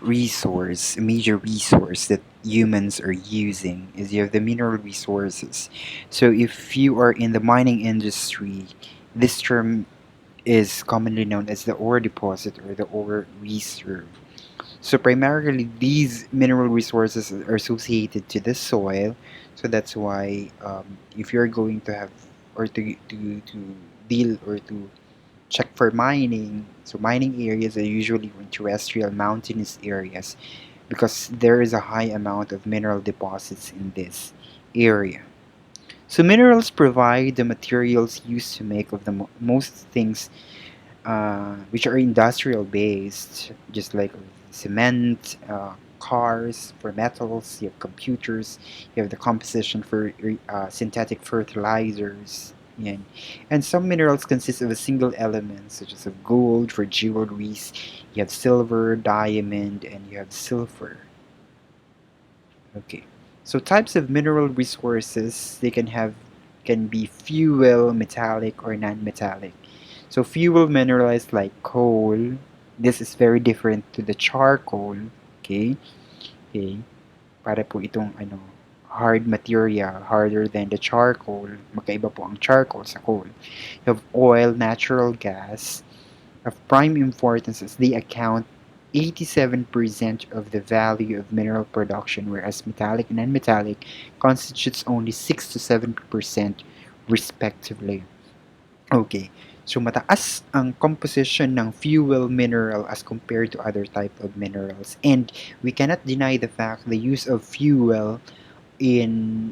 resource, a major resource that humans are using is you have the mineral resources. So if you are in the mining industry, this term is commonly known as the ore deposit or the ore reserve. So primarily, these mineral resources are associated to the soil. So that's why if you're going to have or to deal or to check for mining, so mining areas are usually in terrestrial mountainous areas because there is a high amount of mineral deposits in this area. So minerals provide the materials used to make of the most things which are industrial based, just like cement, cars for metals, you have computers, you have the composition for synthetic fertilizers. And some minerals consist of a single element, such as of gold for jewelries, you have silver, diamond, and you have silver. Okay. So types of mineral resources they can be fuel, metallic, or non-metallic. So fuel mineralized like coal. This is very different to the charcoal. Okay? Okay. Para po itong hard material, harder than the charcoal. Magkaiba po ang charcoal sa coal. You have oil, natural gas, of prime importance as they account 87% of the value of mineral production, whereas metallic and non-metallic constitutes only 6 to 7% respectively. Okay, so mataas ang composition ng fuel mineral as compared to other type of minerals. And we cannot deny the fact the use of fuel in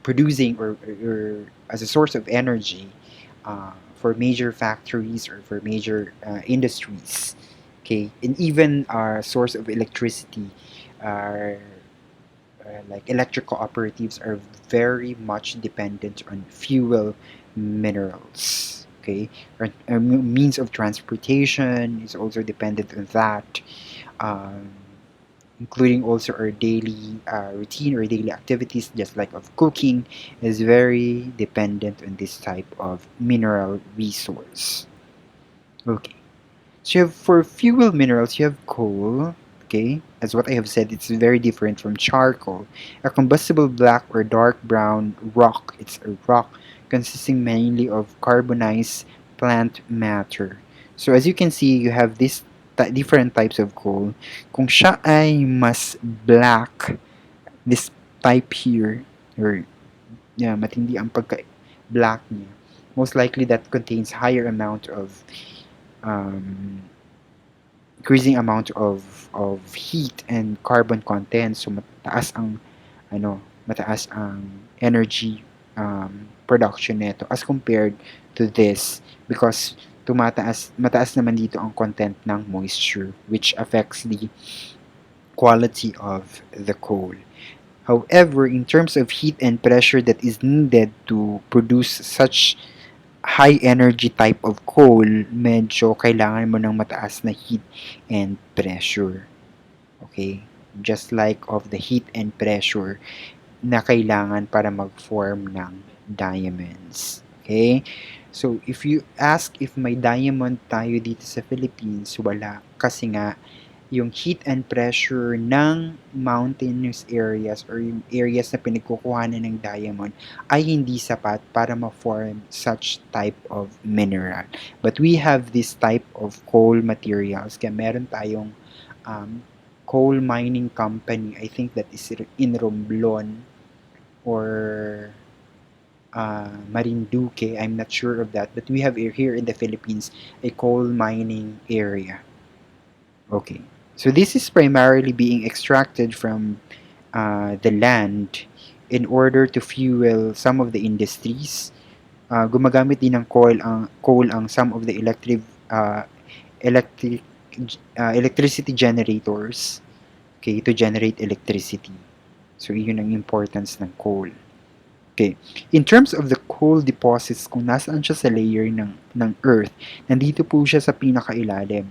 producing or as a source of energy for major factories or for major industries. Okay, and even our source of electricity, are like electric cooperatives are very much dependent on fuel minerals. Okay, or means of transportation is also dependent on that. Um, Including also our daily routine or daily activities, just like of cooking, is very dependent on this type of mineral resource. Okay, so you have for fuel minerals, you have coal. Okay, as what I have said, it's very different from charcoal. A combustible black or dark brown rock. It's a rock consisting mainly of carbonized plant matter. So as you can see, you have these different types of coal. Kung siya ay mas black, this type here, or yeah, matindi ang pagka-black niya, most likely that contains higher amount of um, increasing amount of heat and carbon content, so mataas ang energy production nito as compared to this because mataas naman dito ang content ng moisture which affects the quality of the coal. However, in terms of heat and pressure that is needed to produce such high energy type of coal, medyo kailangan mo ng mataas na heat and pressure. Okay? Just like of the heat and pressure na kailangan para mag-form ng diamonds. Okay? So, if you ask if may diamond tayo dito sa Philippines, wala. Kasi nga, yung heat and pressure ng mountainous areas or yung areas na pinagkukuhanan ng diamond ay hindi sapat para ma-form such type of mineral. But we have this type of coal materials. Kaya meron tayong coal mining company. I think that is in Romblon or Marinduque. I'm not sure of that. But we have here in the Philippines a coal mining area. Okay. So this is primarily being extracted from the land in order to fuel some of the industries. Gumagamit din ng coal ang some of the electric electricity generators, okay, to generate electricity. So yun ang importance ng coal. Okay. In terms of the coal deposits, kung nasaan siya sa layer ng earth, nandito po siya sa pinakailalim.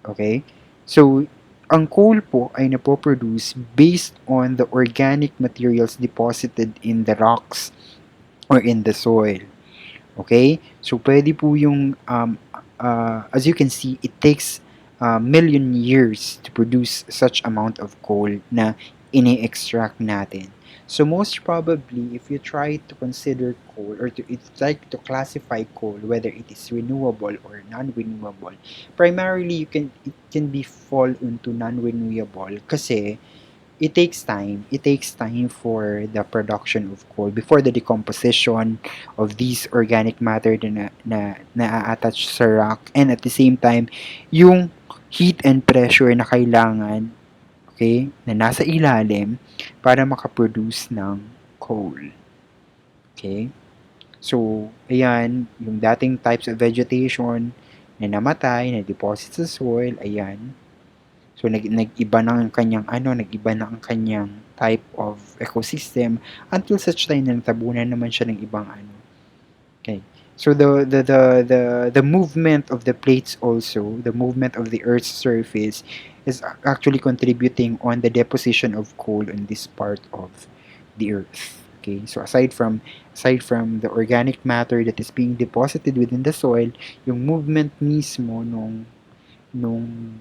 Okay? So, ang coal po ay napoproduce based on the organic materials deposited in the rocks or in the soil. Okay? So, pwede po yung, as you can see, it takes million years to produce such amount of coal na ini-extract natin. So most probably, if you try to consider coal or to it's like to classify coal whether it is renewable or non-renewable, primarily it can be fall into non-renewable kasi it takes time. It takes time for the production of coal before the decomposition of these organic matter na attach sa rock, and at the same time yung heat and pressure na kailangan, okay, na nasa ilalim para makaproduce ng coal. Okay? So, ayan, yung dating types of vegetation na namatay, na deposit sa soil, ayan. So, nag-iba na ang kanyang nag-iba na ang kanyang type of ecosystem until such time na natabunan naman siya ng ibang Okay. So the movement of the plates also, the movement of the Earth's surface is actually contributing on the deposition of coal in this part of the Earth. Okay. So aside from the organic matter that is being deposited within the soil, yung movement mismo nung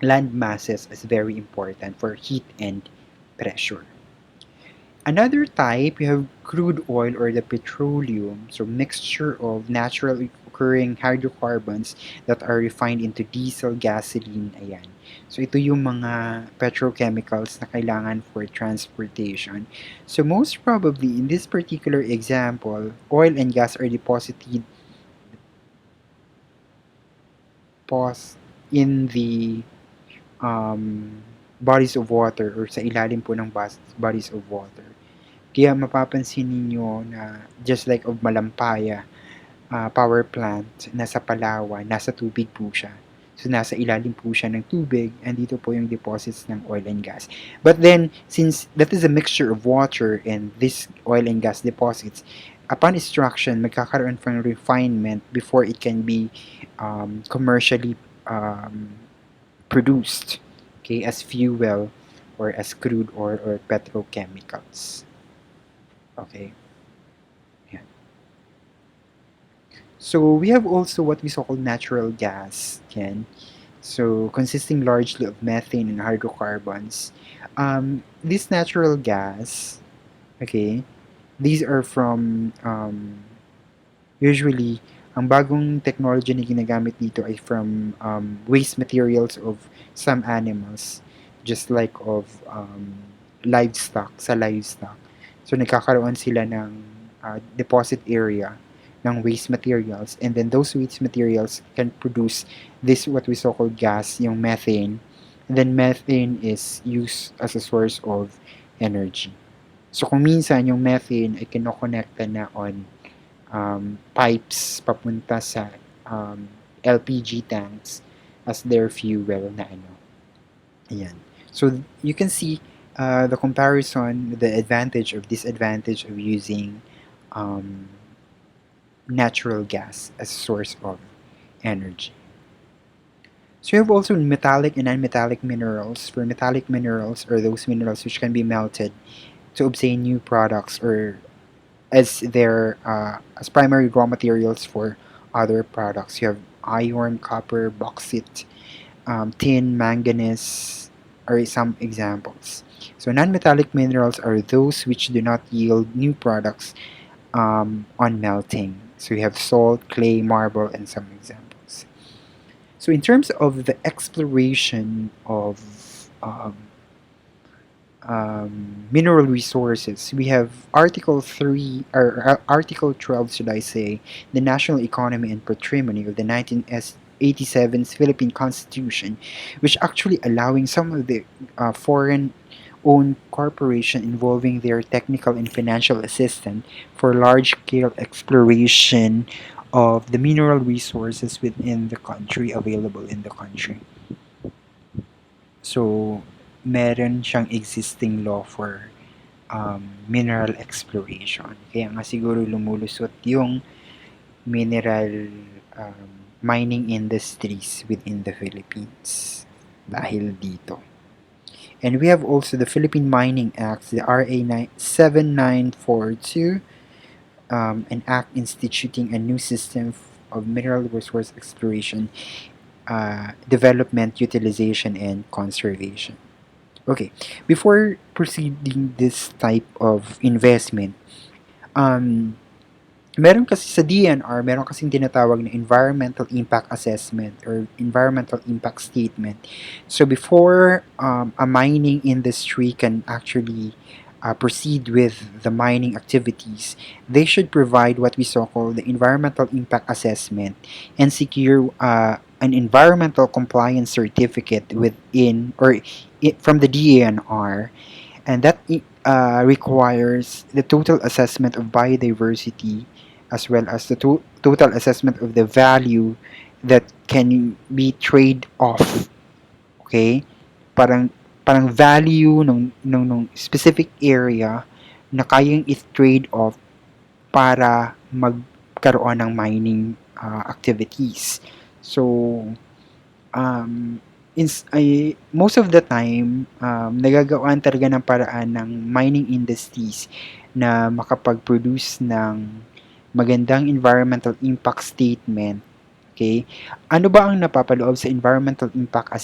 land masses is very important for heat and pressure. Another type, you have crude oil or the petroleum, so mixture of naturally occurring hydrocarbons that are refined into diesel, gasoline, ayan. So ito yung mga petrochemicals na kailangan for transportation. So most probably, in this particular example, oil and gas are deposited in the bodies of water or sa ilalim po ng bodies of water. Kaya mapapansin ninyo na just like of Malampaya power plant, nasa Palawan, nasa tubig po siya. So, nasa ilalim po siya ng tubig, and dito po yung deposits ng oil and gas. But then, since that is a mixture of water and this oil and gas deposits, upon extraction, magkakaroon ng refinement before it can be commercially produced, okay, as fuel or as crude oil or petrochemicals. Okay. Yeah. So we have also what we call natural gas, Ken. So consisting largely of methane and hydrocarbons. This natural gas, okay, these are from usually, ang bagong technology na ginagamit dito ay from waste materials of some animals, just like of livestock. So, nagkakaroon sila ng deposit area ng waste materials, and then those waste materials can produce this what we so called gas, yung methane. And then methane is used as a source of energy. So, kung minsan yung methane ay kinoconnecta na on pipes papunta sa LPG tanks as their fuel na Ayan. So you can see the comparison, the advantage of disadvantage of using natural gas as a source of energy. So you have also metallic and non-metallic minerals. For metallic minerals are those minerals which can be melted to obtain new products or as their as primary raw materials for other products. You have iron, copper, bauxite, tin, manganese are some examples. So non-metallic minerals are those which do not yield new products on melting. So you have salt, clay, marble, and some examples. So in terms of the exploration of mineral resources, we have Article 3 or Article 12, should I say, the national economy and patrimony of the 1987 Philippine Constitution, which actually allowing some of the foreign owned corporation involving their technical and financial assistance for large-scale exploration of the mineral resources within the country, available in the country. So, meron siyang existing law for mineral exploration. Kaya nga siguro lumulusot yung mineral mining industries within the Philippines dahil dito. And we have also the Philippine Mining Act, the RA 7942, an act instituting a new system of mineral resource exploration development, utilization, and conservation. Okay, before proceeding this type of investment, um, meron kasi sa DNR, meron kasing tinatawag na environmental impact assessment or environmental impact statement. So before a mining industry can actually proceed with the mining activities, they should provide what we so call the environmental impact assessment and secure an environmental compliance certificate within or from the DNR, and that requires the total assessment of biodiversity as well as the total assessment of the value that can be trade off. Okay, parang value ng specific area na kayang i-trade off para magkaroon ng mining activities. So most of the time, nagagawaan talaga ng paraan ng mining industries na makapag-produce ng magandang environmental impact statement. Okay? Ano ba ang napapaloob sa environmental impact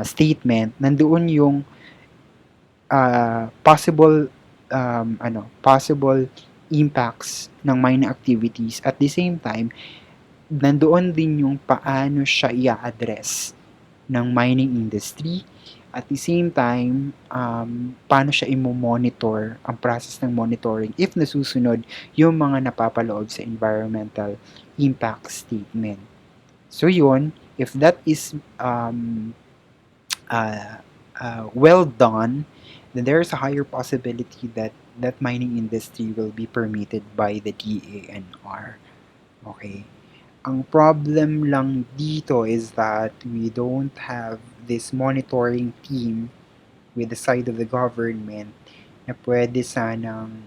statement? Nandoon yung possible impacts ng mining activities. At the same time, nandoon din yung paano siya i-address ng mining industry. At the same time, paano siya i-monitor, ang process ng monitoring if nasusunod yung mga napapaloob sa environmental impact statement. So yun, if that is well done, then there's a higher possibility that that mining industry will be permitted by the DANR. Okay. Ang problem lang dito is that we don't have this monitoring team with the side of the government na um,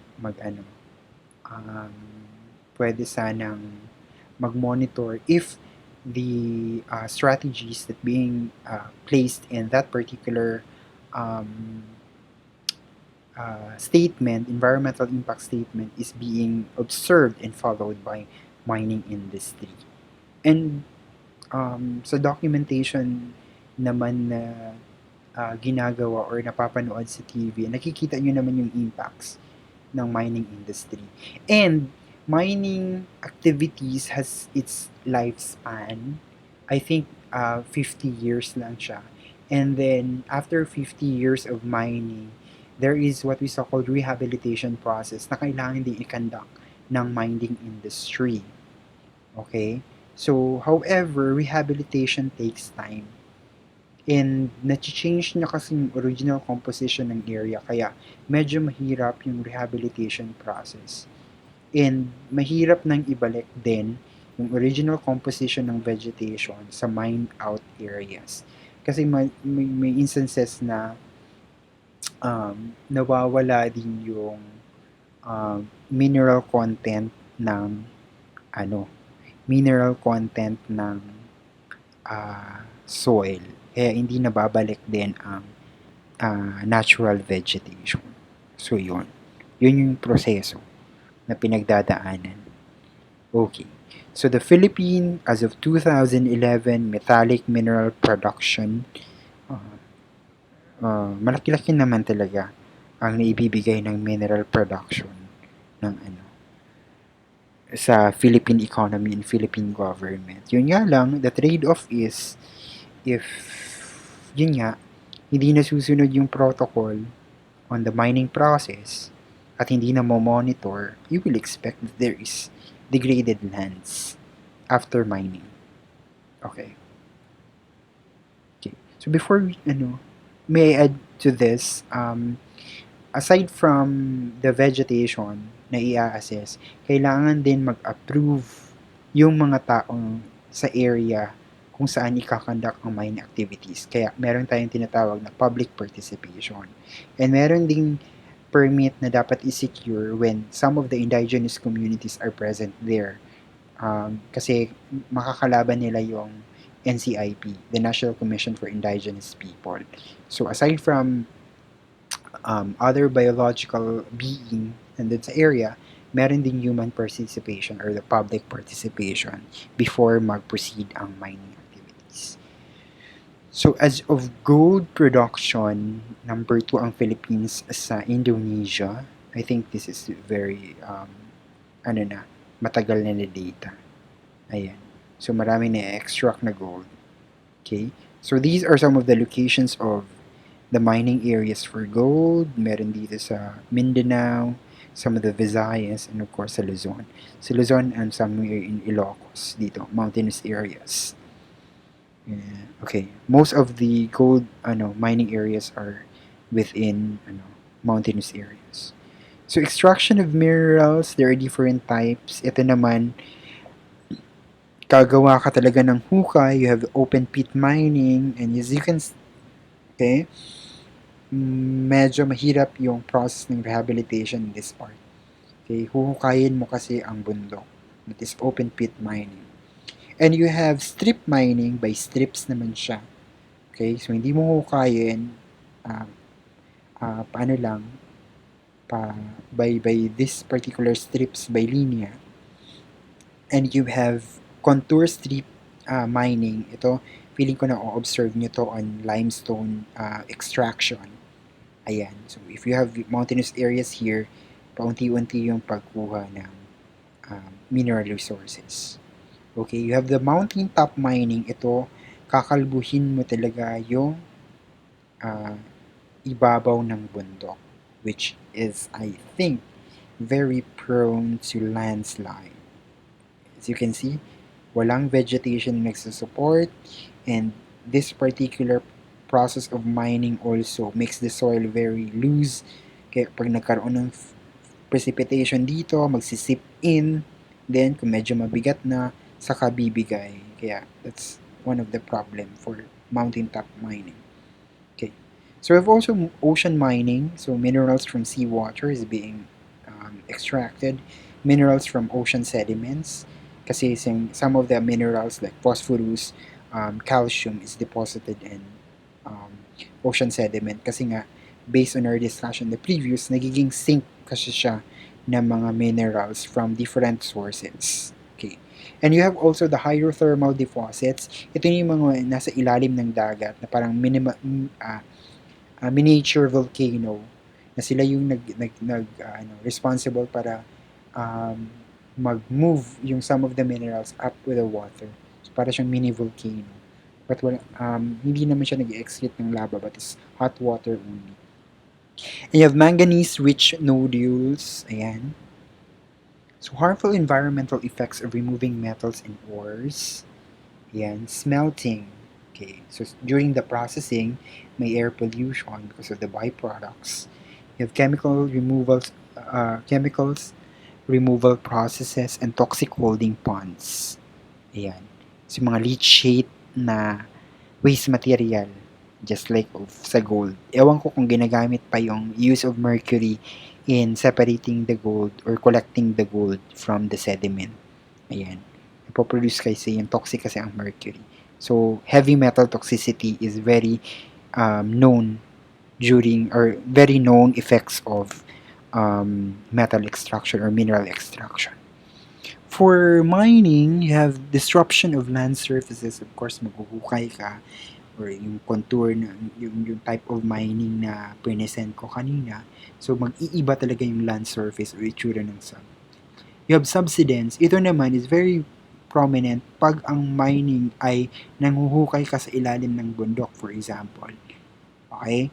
pwede sanang mag-monitor if the strategies that being placed in that particular um, environmental impact statement is being observed and followed by mining industry. And sa documentation naman na ginagawa or napapanood sa TV, nakikita nyo naman yung impacts ng mining industry. And mining activities has its lifespan. I think 50 years lang siya. And then after 50 years of mining, there is what we so called rehabilitation process na kailangan din i-conduct ng mining industry. Okay? So, however, rehabilitation takes time. And na-change na kasi yung original composition ng area, kaya medyo mahirap yung rehabilitation process. And mahirap nang ibalik din yung original composition ng vegetation sa mined out areas. Kasi may instances na nawawala din yung mineral content ng soil. Kaya hindi nababalik din ang natural vegetation. So, yun. Yun yung proseso na pinagdadaanan. Okay. So, the Philippines, as of 2011, metallic mineral production, malaki-laki naman talaga ang naibibigay ng mineral production ng sa Philippine economy and Philippine government. Yun nga lang, the trade-off is if yun nga, hindi nasusunod yung protocol on the mining process at hindi na mo-monitor, you will expect that there is degraded lands after mining. Okay. So before we, may I add to this, aside from the vegetation na i-assess, kailangan din mag-approve yung mga taong sa area kung saan ikakandak ang mining activities. Kaya meron tayong tinatawag na public participation. And meron ding permit na dapat i-secure when some of the indigenous communities are present there. Kasi makakalaban nila yung NCIP, the National Commission for Indigenous People. So aside from other biological being nandun sa area, meron din human participation or the public participation before mag-proceed ang mining activities. So as of gold production, number 2 ang Philippines sa Indonesia. I think this is very, ano na, matagal na na data. Ayan. So marami na extract na gold. Okay? So these are some of the locations of the mining areas for gold. Meron dito sa Mindanao, some of the Visayas, and of course sa Luzon. Sa Luzon and somewhere in Ilocos dito, mountainous areas. Yeah. Okay. Most of the gold mining areas are within mountainous areas. So extraction of minerals, there are different types. Ito naman, gagawa ka talaga ng hukay. You have open pit mining, and as you can, okay, medyo mahirap yung process ng rehabilitation in this part. Okay, huhukayin mo kasi ang bundok. That is open pit mining. And you have strip mining, by strips naman siya. Okay, so hindi mo hukayin, uh, paano lang, by this particular strips, by linya. And you have contour strip mining. Ito, feeling ko na o-observe nyo to on limestone extraction. Ayan. So, if you have mountainous areas here, paunti-unti yung pagkuha ng mineral resources. Okay, you have the mountaintop mining. Ito, kakalbuhin mo talaga yung ibabaw ng bundok, which is, I think, very prone to landslide. As you can see, walang vegetation nagsusupport, and this particular process of mining also makes the soil very loose. Kaya pag nagkaroon ng precipitation dito, magsisip in, then kung medyo mabigat na, saka bibigay. Kaya that's one of the problem for mountaintop mining. Okay. So we have also ocean mining. So minerals from seawater is being extracted. Minerals from ocean sediments. Kasi some of the minerals like phosphorus, calcium is deposited in ocean sediment. Kasi nga, based on our discussion the previous, nagiging sink kasi siya ng mga minerals from different sources. Okay. And you have also the hydrothermal deposits. Ito yung mga nasa ilalim ng dagat na parang miniature volcano na sila yung responsible para mag-move yung some of the minerals up with the water. So, para siyang mini volcano. But hindi naman siya nag-excrete ng lava, but it's hot water only. And you have manganese-rich nodules. Ayan. So, harmful environmental effects of removing metals and ores. Ayan. Smelting. Okay. So, during the processing, may air pollution because of the byproducts. You have chemicals removal processes, and toxic holding ponds. Ayan. So, mga leachate na waste material, just like sa gold. Ewan ko kung ginagamit pa yung use of mercury in separating the gold or collecting the gold from the sediment. Ayan. Ipoproduce kasi yung toxic kasi ang mercury. So, heavy metal toxicity is very known very known effects of metal extraction or mineral extraction. For mining, you have disruption of land surfaces. Of course, maghuhukay ka, or yung contour na yung type of mining na present ko kanina. So mag-iiba talaga yung land surface o itsura ng sub. You have subsidence. Ito naman is very prominent pag ang mining ay nanghuhukay ka sa ilalim ng bundok, for example. Okay?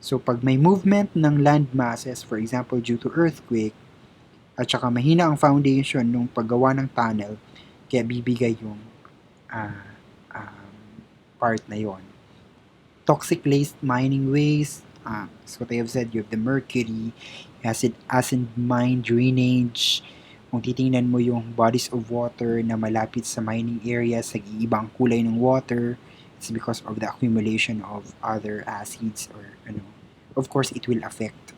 So pag may movement ng land masses, for example due to earthquake, at saka mahina ang foundation nung paggawa ng tunnel, kaya bibigay yung part na yon. Toxic waste, mining waste, as what I have said, you have the mercury, acid mine drainage. Kung titingnan mo yung bodies of water na malapit sa mining areas, nag-iibang kulay ng water, it's because of the accumulation of other acids or of course it will affect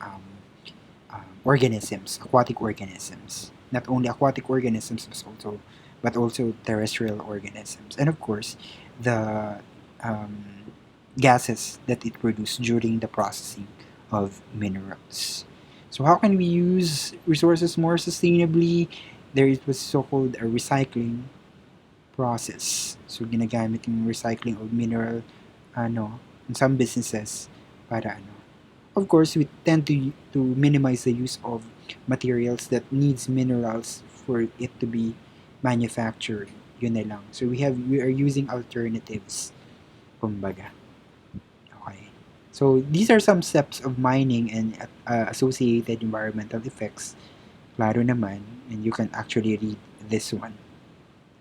organisms, aquatic organisms. Not only aquatic organisms, but also terrestrial organisms. And of course, the gases that it produces during the processing of minerals. So how can we use resources more sustainably? There is what's so-called a recycling process. So ginagamit yung recycling of mineral in some businesses, para of course, we tend to minimize the use of materials that needs minerals for it to be manufactured. Yun na lang. So we are using alternatives, kumbaga. Okay. So these are some steps of mining and associated environmental effects. Klaro naman, and you can actually read this one.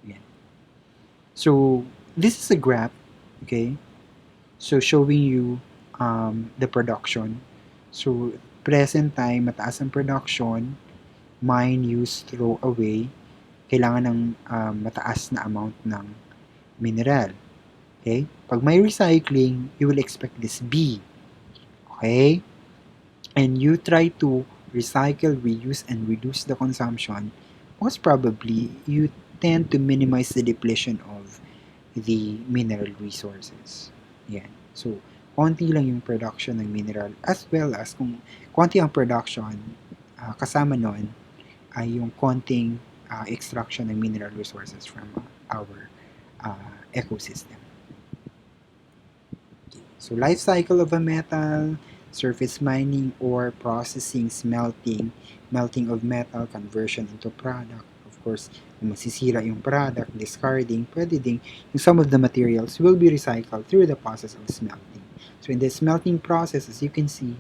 Yan. So this is a graph, okay? So showing you the production. So present time, mataas ang production, mine, use, throw away, kailangan ng mataas na amount ng mineral. Okay? Pag may recycling, you will expect this B. Okay? And you try to recycle, reuse, and reduce the consumption, most probably, you tend to minimize the depletion of the mineral resources. Yan. So, konti lang yung production ng mineral as well as kung konti ang production, kasama nun ay yung konting extraction ng mineral resources from our ecosystem. Okay. So, life cycle of a metal, surface mining, ore processing, smelting, melting of metal, conversion into product. Of course, kung masisira yung product, discarding, pwede ding yung some of the materials will be recycled through the process of smelting. So in the smelting process, as you can see,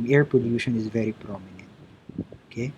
air pollution is very prominent. Okay?